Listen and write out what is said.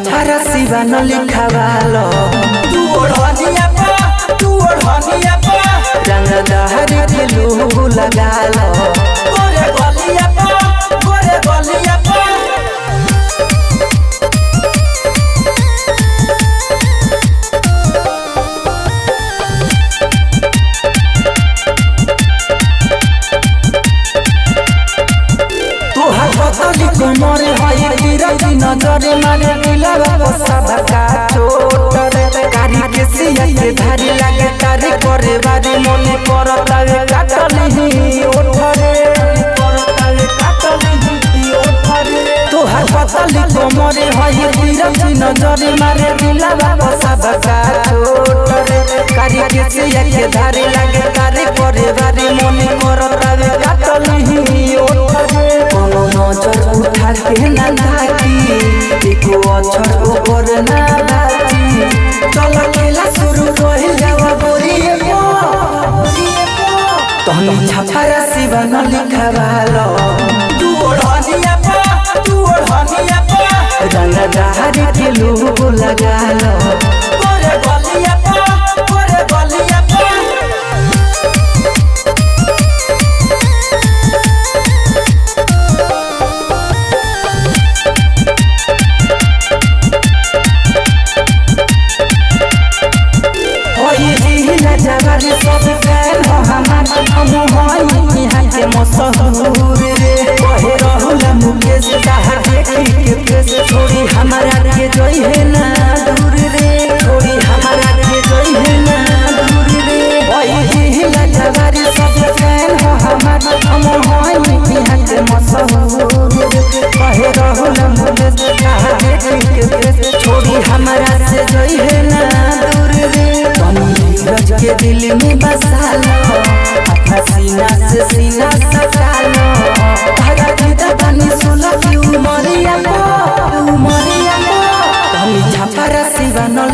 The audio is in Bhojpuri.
छापरा सिवा न लिखावालो तू ओढ़निया पा रंगदार के लोगो लगालो गोरे गलिया पा पतली कमर है गिरती नजर मारे दिलवा को सबका चोट कारी के सिया के धारी लागे तारी करे बारी मन करतावे काटली ओठरे तोहार पतली कमर है गिरती नजर मारे दिलवा को सबका चोट कारी के सिया के धारी लागे तारी करे बारी मन करतावे काटली ओठरे नजर उठा के ना ताकी एको अक्षर ऊपर ना बाकी चल खेला शुरू रही जावा बोरिए पो तहनी छापरा सिवा न लिखावालो तू ओढ़निया पा रंगदार के लोगो लगालो गोरे गलिया पा जवारी सब फैन हो हमार हम होई यहाँ के मशहूर रे कहे रहुला मुकेश ताहर देखी के फेस छोड़ी हमारा के जोई है ना दूर रे छोड़ी हमारा के जोई है ना दूर रे ओई जिला जवारी सब फैन हो हमार हम होई यहाँ के मशहूर रे कहे रहुला मुकेश ताहर देखी के फेस छोड़ी हमारा से जोई है ना दूर रे रज के दिल में बसा लो अपना सीना से सीना सटा लो धागा की बनी सुला की उमरिया पो तनी छापरा सिवा न